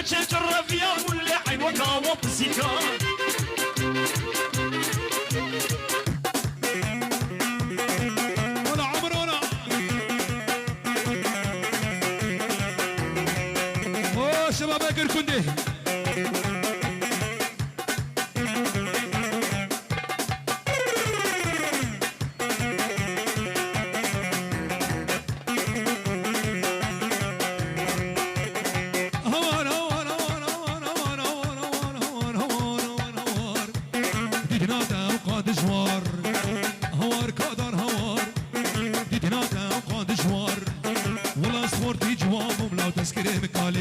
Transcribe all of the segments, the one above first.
تجرب يا ولي عين وقاوط السكان ولا عمرونا اوه شباب الكندي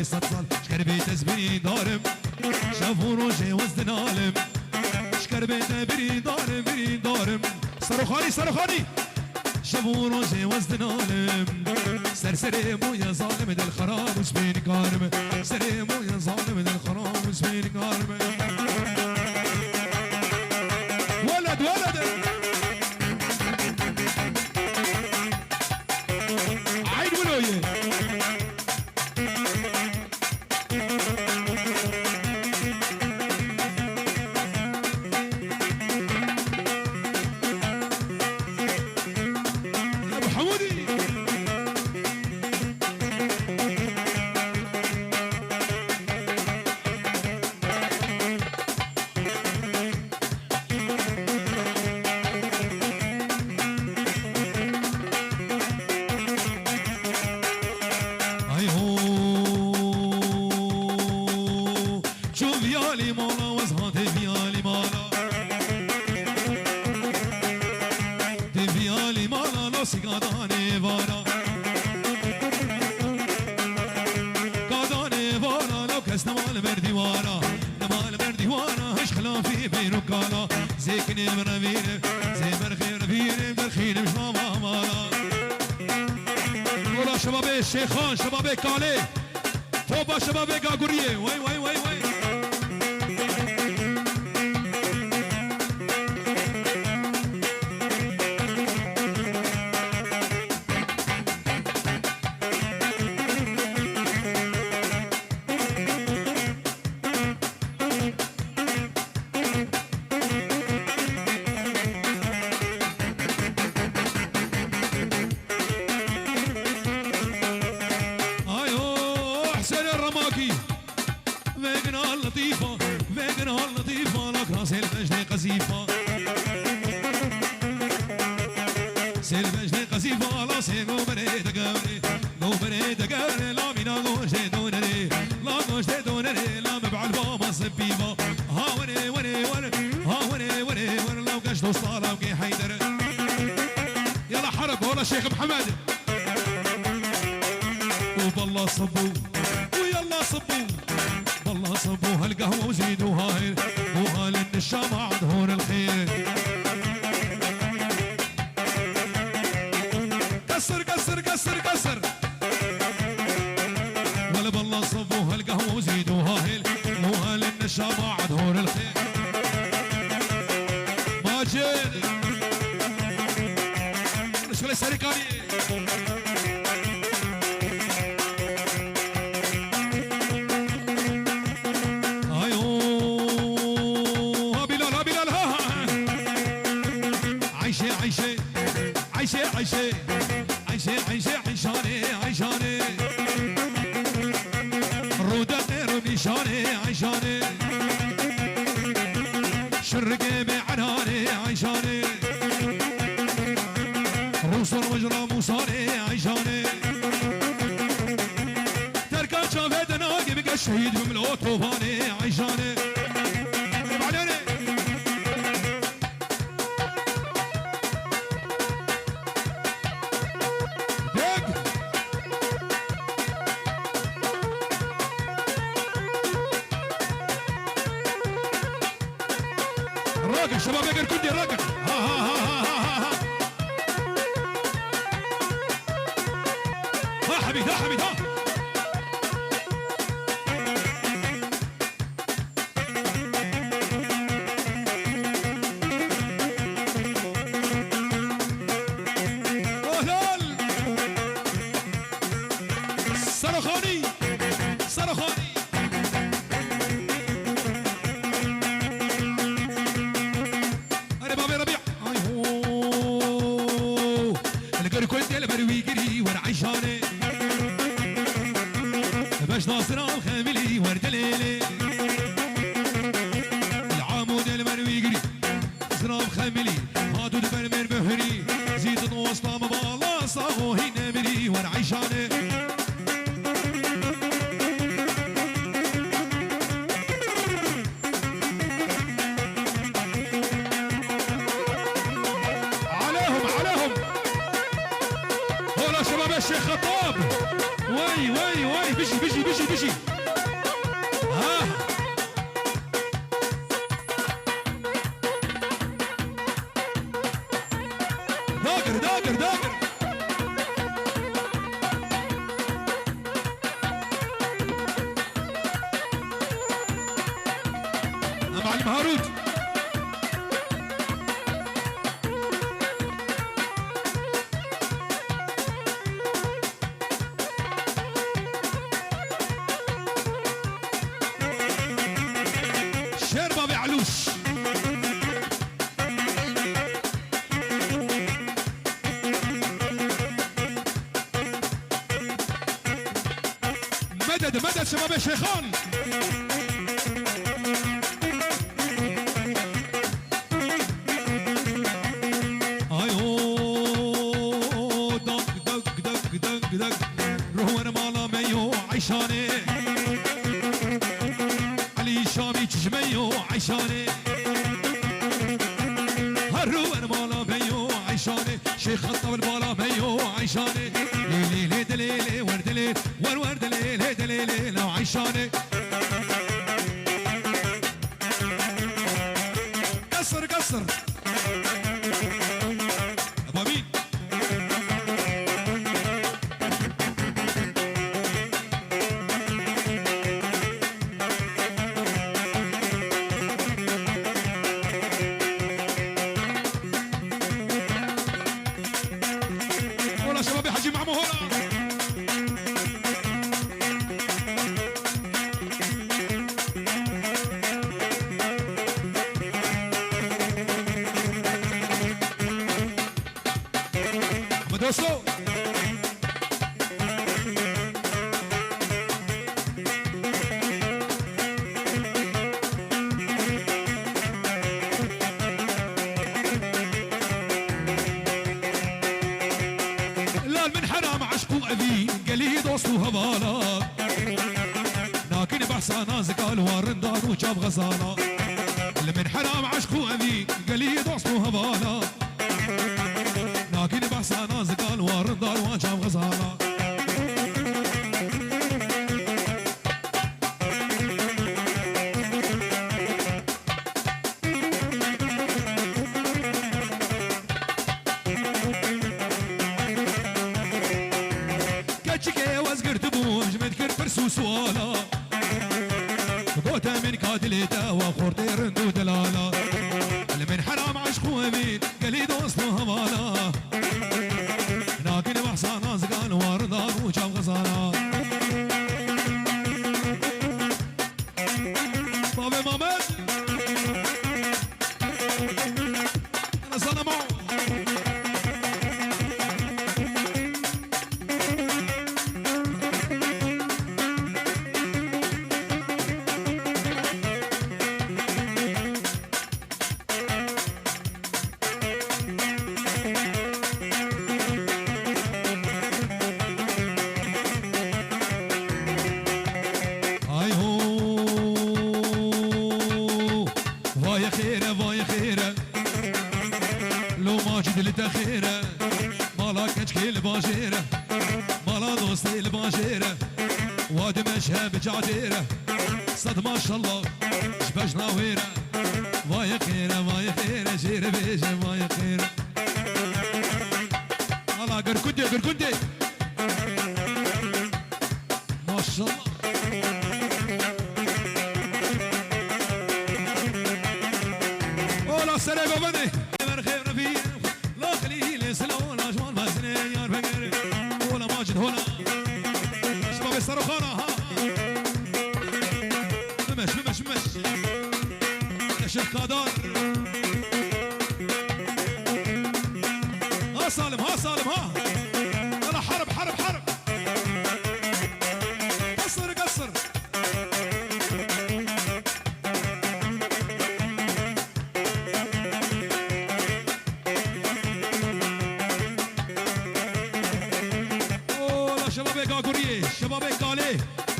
سطل شكر بيت زبني دارم شافوا روجي وزن عالم شكر بيت بري دارم صاروخاني صاروخاني شافوا روجي وزن عالم سرسري مو يا ظالم دل خراب وسبين كارم سري مو يا ظالم دل خراب وسبين كارم ولد ولد عيد ولويه شيخان شباب كالي توبا شباب قاقوريه وي وي وي وي شيخ محمد وبالله صبوا ويلا صبوا بالله صبوا هالقهوه وزيدوها وهال النشامه عند هون الخير كسر كسر كسر كسر ولا بالله صبوا هالقهوه وزيدوها وهال النشامه عند هون الخير ماجد شغله سريكاني ايوه بلال بلال ها عيشه عيشه عيشه عيشه عيشه عيشه عيشاني عيشاني رودا غير نشاني عيشاني شرقي بعناني عيشاني روسر وجرى موساني عيشاني تركان شافت ناقي بقى الشهيد بملو طوفاني عيشاني بعدين دق الراقل شباب يقر كندي الراقل ها ها ها ها ها حبيب ها حبيب ها صرخاني صرخاني باش ناصر الخاملي ورد ليلي العمود المروي يجري زراب خاملي هادو دبرمر بهري زيد وسطام بالله صاغو هي نمري ورعيشانه الشيخ خطاب وي وي وي بيجي ها داقر معلم هارود مدد شباب الشيخان ايو دق روح مالا ميو عيشاني علي شامي تجميو عيشاني هروان مالا ميو عيشاني شيخ خطاب البالا ميو عيشاني ليلي دليلي ورد ليل ورد ليل دليلي لو عيشاني قصر ابو امين والله شباب يا حجي معمو هنا دوستو لا من حرام عشقو ابي قلي دوستو هبالا لكن بحث ناس قال ورندان وجاب غزاله من حرام عشقو ابي قلي دوستو هبالا لكن بحث ناس قال ورندان وجاب غزاله سوالا قوتا من كادليتا وخورتي رندو دلالا من حرام عشقو امين قلي دوستو همالا لكن بحصان ناس قال وردان وجاب غزالا بابي مامد انا صنمو خيره مالا كشكي الباجيره مالا دوستي الباجيره واد مشها بجعديره صد ما شاء الله شباش ناويره واي خيره جير بيجي واي خيره مالا قركندي ما شاء الله ولا سلام بني هنا شباب الصاروخانة ها بمش يا شيخ قادر ها سالم ها يلا حرب قصر باقوريه شباب قاليه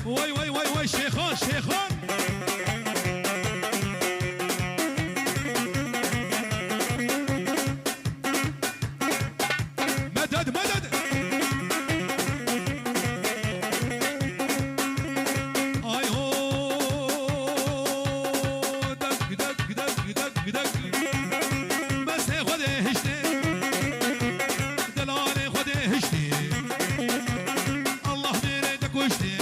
وي وي وي وي شيخان شيخان مدد مدد اي هو دق دق دق دق دق بس خده هشته دلال خده هشته الله بيريدك وشته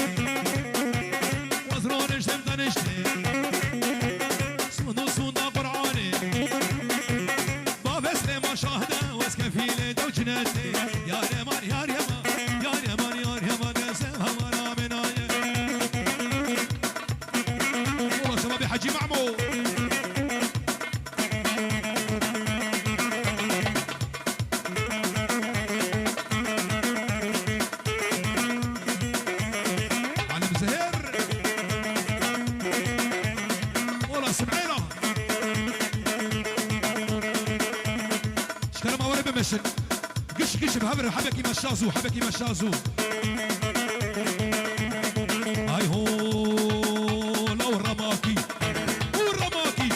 وزرونش تمتنشته صندو صندا قرعاني باب اسلام شاهده واسكفيله دوجنتي يا رمان يا رمان يا رمان يا رمان يا سلام منايا والله شباب حجي معمو علم زهير والله سمعينا شكرا ما وري بمشن قش قش بهبر حبكي مشازو حبكي مشازو هاي هو لو رماكي ورماكي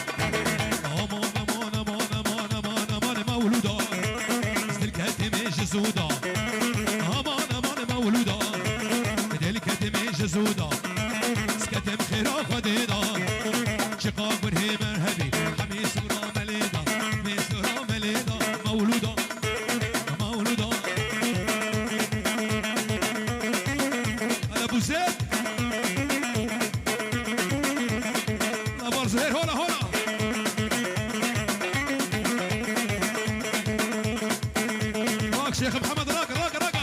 امان امان امان امان امان امان مولودا سلكتي مش زودا امان امان مولودا دلكتي مش زودا سكتم خيرا خديدا شقاق هي مرهبي حميس ورامليدا ميس ورامليدا مولودا مولودا ابو زيد ابو زهير هنا هنا راك شيخ محمد راك راك راك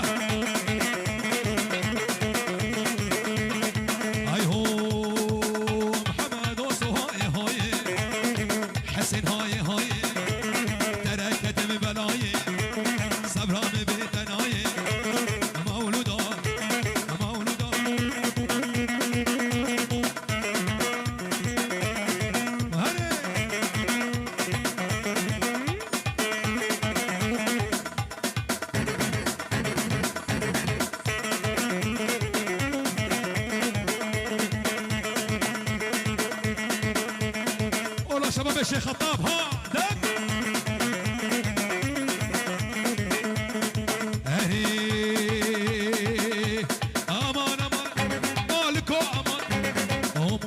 هاي هو محمد وصو هاي هاي حسين هاي هاي تركت من بلاي صبران بيتناي مولودا مولودا هني والله شباب الشيخ خطاب ها دق هني امان امان مالكو امان امان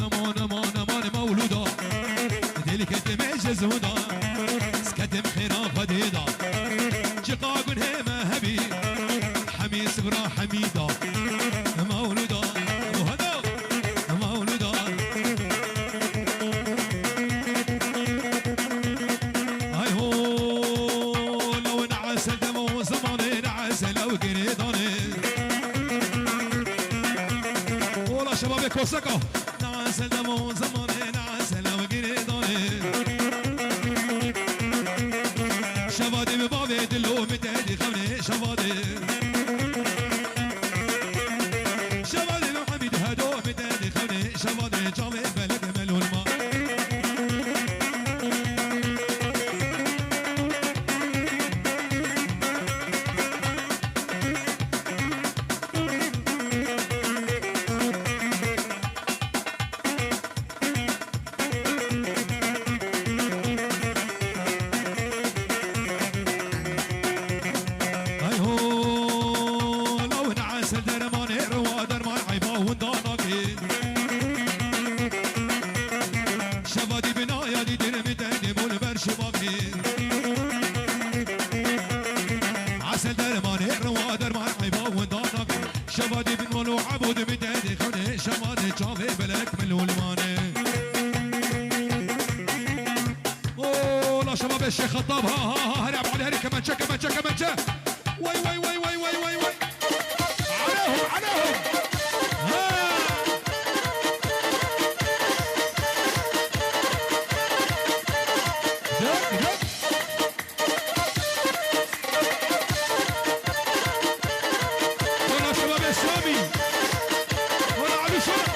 امان امان امان مولودا دلك دمج زودا سكتم خيرا فديدا شقاق هيما هبي حميس برا حميدا مولودا وهذا مولودا هاي هو لو نعس دمو زماني نعس لو قريضاني والله شباب كوسكو نعس دمو زماني نعس لو قريضاني شبادي ببابي دلو متهدي خوني شبادي شبادي محمد هدو متهدي خوني شبادي جامي بلد ملو الماء هاي هو لو نعس درمان روا درمان عيبا ونداناكي شبادي بنايا دي درمي تهدي مول برشباكي عسل درمان روا درمان عيبا ونداناكي شبادي بنولو عبود متهدي خوني شبادي جافي بلك ملولماني والله شباب الشيخ خطاب ها ها ها هرب علي هري كمان شا كمان شا كمان شا وي وي وي وي وي وي وي عليهم عليهم ها دق دق والله شباب السامي والله علي شرف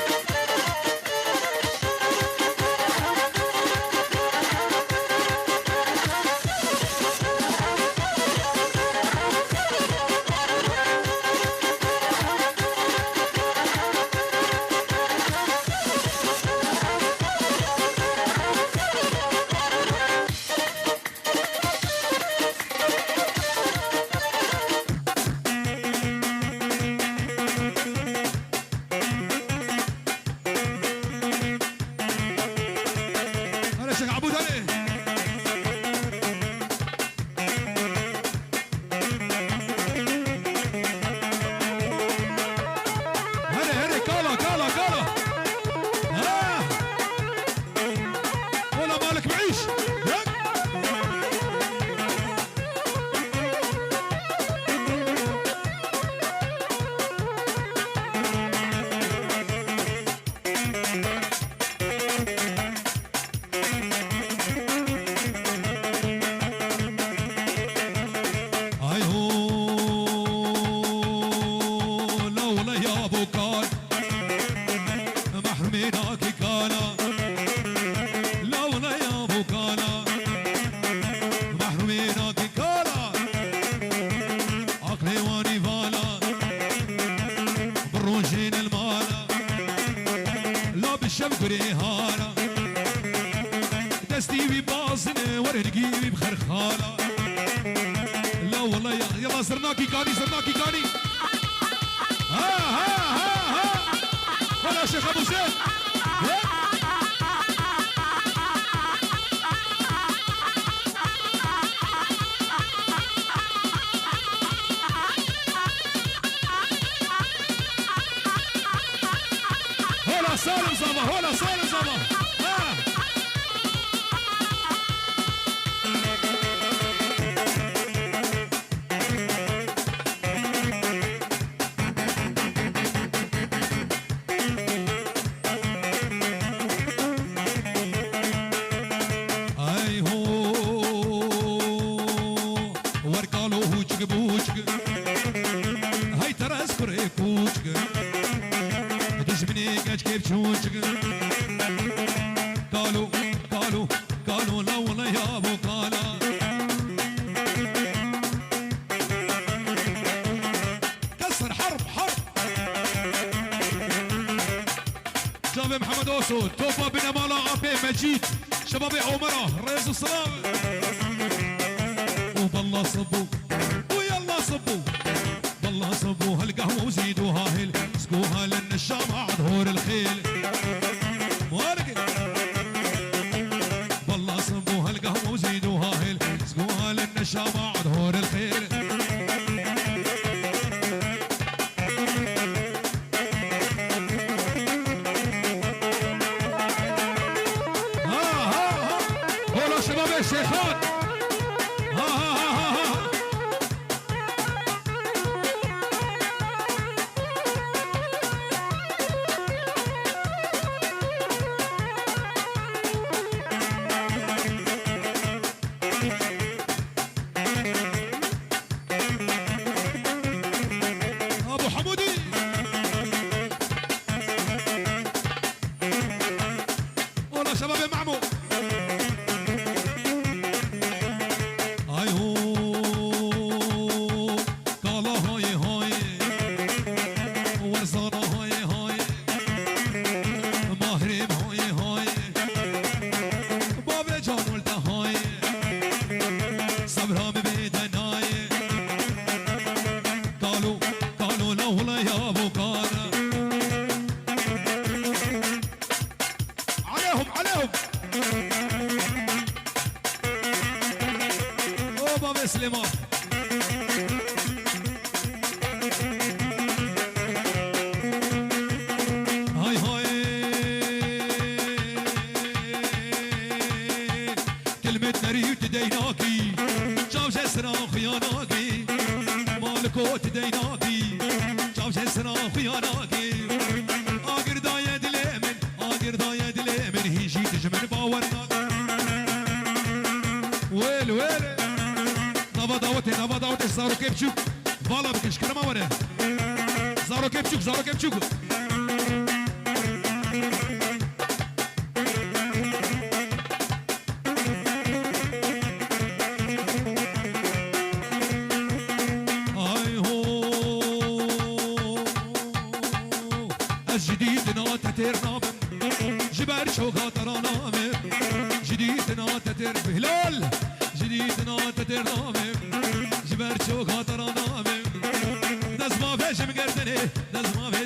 الشم كريهانا دستي ببازنة ورقي بخرخالة لا والله يلا زرناكي كاني زرناكي كاني ها ها ها ها ولا شيخ ابو زيد هلا سالم زابا هلا سالم زابا ها اي هو ورقالو هوچك بوچك هاي ترى اسكري كوچك دشمني كاش كيف شوچك قالوا قالوا قالوا لا والله يا ابو قالا كسر حرب حرب جاب محمد اوسو توفى بن اماله ابي مجيد شباب عمره رئيس السلام وبالله صبوا ويلا صبوا بالله صبوا هالقهوه وزيدوها هل سقوها لان الشام ظهور الخيل مالك بالله صبوا هالقهوه وزيدوها هل سقوها لان الشام ظهور الخيل شباب الشيخان ها ها ها ها ها ابو حمودي والله شباب معمو سليمان هاي هاي كلمة نريد تديناكي شاف جسرا خياناكي مالكو تديناكي شاف جسرا خياناكي اقر داية دليمن اقر داية دليمن هيجي تجمن باورناك ويل ويل نبا داوتي زارو كيبچوك فالا بكش كلمة ورا زارو كيبچوك اي هو الجديد ناتتر نابم جبر شوكا ترانامم جديد ناتتر بهلال جديد ناتتر نامم جبر شوكا ترانامم دزما فيش مقردني دزما